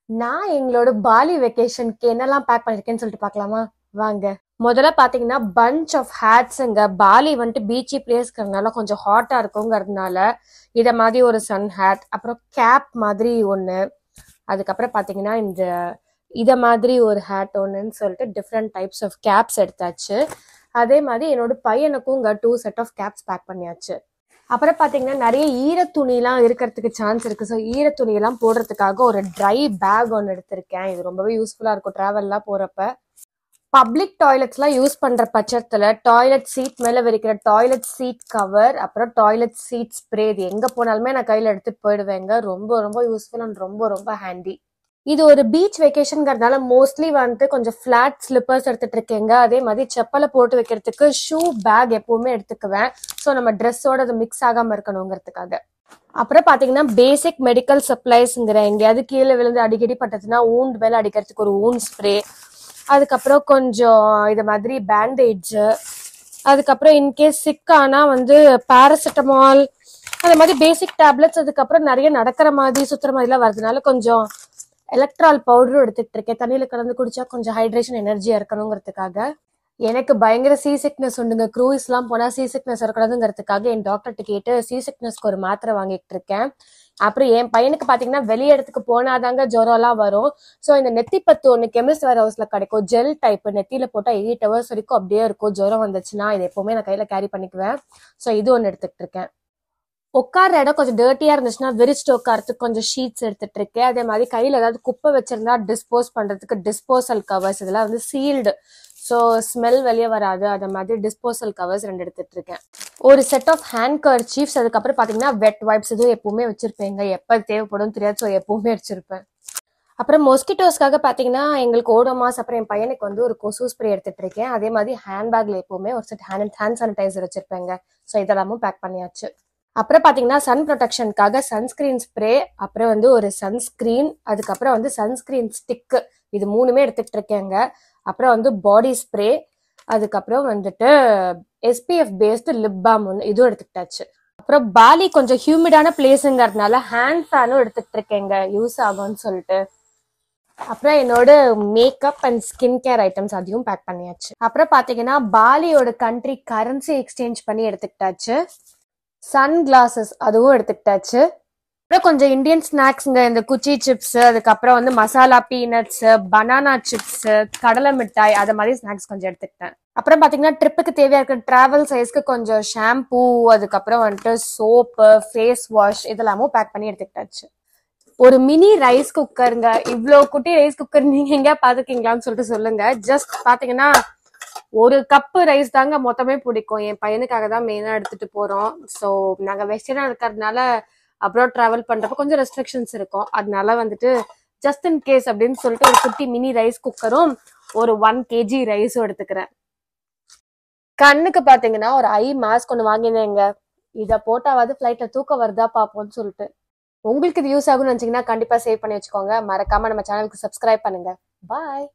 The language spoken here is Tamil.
நான் எங்களோட பாலி வெக்கேஷனுக்கு என்னெல்லாம் பேக் பண்ணிருக்கேன்னு சொல்லிட்டு பார்க்கலாமா? வாங்க. முதல்ல பாத்தீங்கன்னா பஞ்ச் ஆஃப் ஹேட்ஸுங்க. பாலி வந்துட்டு பீச்சி பிளேஸ்ங்கிறதுனால கொஞ்சம் ஹாட்டா இருக்குங்கிறதுனால இத மாதிரி ஒரு சன் ஹேட், அப்புறம் கேப் மாதிரி ஒண்ணு, அதுக்கப்புறம் பாத்தீங்கன்னா இத மாதிரி ஒரு ஹேட் ஒண்ணுன்னு சொல்லிட்டு டிஃப்ரெண்ட் டைப்ஸ் ஆஃப் கேப்ஸ் எடுத்தாச்சு. அதே மாதிரி என்னோட பையனுக்கும் 2 செட் ஆஃப் கேப்ஸ் பேக் பண்ணியாச்சு. அப்புறம் பாத்தீங்கன்னா நிறைய ஈர துணிலாம் இருக்கிறதுக்கு சான்ஸ் இருக்கு. ஸோ ஈர துணியெல்லாம் போடுறதுக்காக ஒரு ட்ரை பேக் ஒன்று எடுத்திருக்கேன். இது ரொம்பவே யூஸ்ஃபுல்லா இருக்கும் டிராவல்லாம் போறப்ப. பப்ளிக் டாய்லெட்ஸ்லாம் யூஸ் பண்ற பட்சத்துல டாய்லெட் சீட் மேல விரிக்கிற டாய்லெட் சீட் கவர், அப்புறம் டாய்லெட் சீட் ஸ்ப்ரே, இது எங்க போனாலுமே நான் கையில எடுத்துட்டு போயிடுவேங்க. ரொம்ப ரொம்ப யூஸ்ஃபுல் அண்ட் ரொம்ப ரொம்ப ஹேண்டி. இது ஒரு பீச் வெக்கேஷன்ங்கிறதுனால மோஸ்ட்லி வந்துட்டு கொஞ்சம் ஃபிளாட் ஸ்லிப்பர்ஸ் எடுத்துட்டு இருக்கேங்க. அதே மாதிரி செப்பலை போட்டு வைக்கிறதுக்கு ஷூ பேக் எப்பவுமே எடுத்துக்குவேன். ஸோ நம்ம ட்ரெஸ்ஸோட அது மிக்ஸ் ஆகாம இருக்கணுங்கிறதுக்காக. அப்புறம் பாத்தீங்கன்னா பேசிக் மெடிக்கல் சப்ளைஸ்ங்கிற எங்கேயாவது கீழே விழுந்து அடிக்கடி பட்டதுன்னா ஊண்டு மேல அடிக்கிறதுக்கு ஒரு ஊண்ட் ஸ்ப்ரே, அதுக்கப்புறம் கொஞ்சம் இது மாதிரி பேண்டேஜ், அதுக்கப்புறம் இன்கேஸ் சிக் ஆனா பேராசிட்டமால், அந்த மாதிரி பேசிக் டேப்லெட்ஸ். அதுக்கப்புறம் நிறைய நடக்கிற மாதிரி சுத்துற மாதிரிலாம் வரதுனால கொஞ்சம் எலக்ட்ரால் பவுடரும் எடுத்துட்டு இருக்கேன். தண்ணியில கலந்து குடிச்சா கொஞ்சம் ஹைட்ரேஷன் எனர்ஜியா இருக்கணுங்கிறதுக்காக. எனக்கு பயங்கர சீ சிக்னஸ் உண்டுங்க. க்ரூஸ் எல்லாம் போனா சீ சிக்னஸ் இருக்கக்கூடாதுங்கிறதுக்காக என் டாக்டர்கிட்ட கேட்டு சீ சிக்னஸ்க்கு ஒரு மாத்திரை வாங்கிட்டு இருக்கேன். அப்புறம் என் பையனுக்கு பாத்தீங்கன்னா வெளிய இடத்துக்கு போனாதாங்க ஜுரம் எல்லாம் வரும். ஸோ இந்த நெத்தி பத்து ஒன்று கெமிஸ்ட் வேர் ஹவுஸ்ல கிடைக்கும், ஜெல் டைப். நெத்தியில போட்டா 8 hours வரைக்கும் அப்படியே இருக்கும். ஜுரம் வந்துச்சுன்னா இது எப்பவுமே நான் கையில கேரி பண்ணிக்குவேன். ஸோ இது ஒன்று எடுத்துட்டு இருக்கேன். உட்கார இடம் கொஞ்சம் டர்ட்டியா இருந்துச்சுன்னா விரிச்சிட்டு உட்காரத்துக்கு கொஞ்சம் ஷீட்ஸ் எடுத்துட்டு இருக்கேன். அதே மாதிரி கையில ஏதாவது குப்பை வச்சிருந்தா டிஸ்போஸ் பண்றதுக்கு டிஸ்போசல் கவர்ஸ், இதெல்லாம் சீல்டு, ஸோ ஸ்மெல் வெளியே வராது. அதை மாதிரி டிஸ்போசல் கவர்ஸ் 2 எடுத்துட்டு இருக்கேன். ஒரு செட் ஆஃப் ஹேண்ட் கர்ச்சீஃப்ஸ், அதுக்கப்புறம் பாத்தீங்கன்னா வெட் வைப்ஸ், இதுவும் எப்பவுமே வச்சிருப்பேங்க. எப்ப தேவைப்படும் தெரியாது, ஸோ எப்பவுமே வச்சிருப்பேன். அப்புறம் மொஸ்கிட்டோஸ்க்காக பாத்தீங்கன்னா எங்களுக்கு ஓடோமாஸ், அப்புறம் என் பையனுக்கு ஒரு கொசு ஸ்ப்ரே எடுத்துட்டு இருக்கேன். அதே மாதிரி ஹேண்ட்பேக்ல எப்பவுமே ஒரு செட் ஹேண்ட் சானிடைசர் வச்சிருப்பேங்க. ஸோ இதெல்லாமும் பேக் பண்ணியாச்சு. அப்புறம் பாத்தீங்கன்னா சன் ப்ரொடெக்ஷனுக்காக சன்ஸ்கிரீன் ஸ்ப்ரே, அப்புறம் ஒரு சன்ஸ்கிரீன், அதுக்கப்புறம் சன்ஸ்கிரீன் ஸ்டிக், இது 3மே எடுத்துட்டு இருக்கேங்க. அப்புறம் பாடி ஸ்ப்ரே, அதுக்கப்புறம் எஸ்பிஎஃப் பேஸ்டு லிப் பாம் ஒன்று, இதுவும் எடுத்துக்கிட்டாச்சு. அப்புறம் பாலி கொஞ்சம் ஹியூமிடான பிளேஸுங்கிறதுனால ஹேண்ட் ஃபேனும் எடுத்துட்டு இருக்கேங்க, யூஸ் ஆகும்னு சொல்லிட்டு. அப்புறம் என்னோட makeup and skin care items அதையும் பேக் பண்ணியாச்சு. அப்புறம் பாத்தீங்கன்னா பாலியோட கண்ட்ரி கரன்சி எக்ஸ்சேஞ்ச் பண்ணி எடுத்துக்கிட்டாச்சு. சன் கிளாஸஸ் அதுவும் எடுத்துக்கிட்டாச்சு. அப்புறம் கொஞ்சம் இந்தியன் ஸ்நாக்ஸ்ங்க, இந்த குச்சி சிப்ஸ், அதுக்கப்புறம் மசாலா பீனட்ஸ், பனானா சிப்ஸ், கடலை மிட்டாய், அது மாதிரி ஸ்நாக்ஸ் கொஞ்சம் எடுத்துக்கிட்டேன். அப்புறம் பாத்தீங்கன்னா ட்ரிப்புக்கு தேவையா இருக்க டிராவல் சைஸ்க்கு கொஞ்சம் ஷாம்பூ, அதுக்கப்புறம் சோப்பு, ஃபேஸ் வாஷ், இதெல்லாமும் பேக் பண்ணி எடுத்துக்கிட்டாச்சு. ஒரு மினி ரைஸ் குக்கருங்க. இவ்வளோ குட்டி ரைஸ் குக்கர் நீங்க எங்க பாத்துக்கீங்களான்னு சொல்லிட்டு சொல்லுங்க. ஜஸ்ட் பாத்தீங்கன்னா ஒரு கப்பு ரைஸ் தாங்க மொத்தமே பிடிக்கும். என் பையனுக்காக தான் மெயினா எடுத்துட்டு போறோம். ஸோ நாங்க வெஸ்டர்னா இருக்கிறதுனால அப்ராட் டிராவல் பண்றப்ப கொஞ்சம் ரெஸ்ட்ரிக்ஷன்ஸ் இருக்கும். அதனால ஜஸ்ட் இன் கேஸ் அப்படின்னு சொல்லிட்டு ஒரு குட்டி மினி ரைஸ் குக்கரும் ஒரு 1 kg ரைஸும் எடுத்துக்கிறேன். கண்ணுக்கு பாத்தீங்கன்னா ஒரு ஐ மாஸ்க் ஒன்று வாங்கினேங்க. இதை போட்டாவது ஃபிளைட்ல தூக்கம் வருதா பாப்போம்னு சொல்லிட்டு. உங்களுக்கு இது யூஸ் ஆகும்னு நினைச்சீங்கன்னா கண்டிப்பா சேவ் பண்ணி வச்சுக்கோங்க. மறக்காம நம்ம சேனலுக்கு சப்ஸ்கிரைப் பண்ணுங்க. பாய்.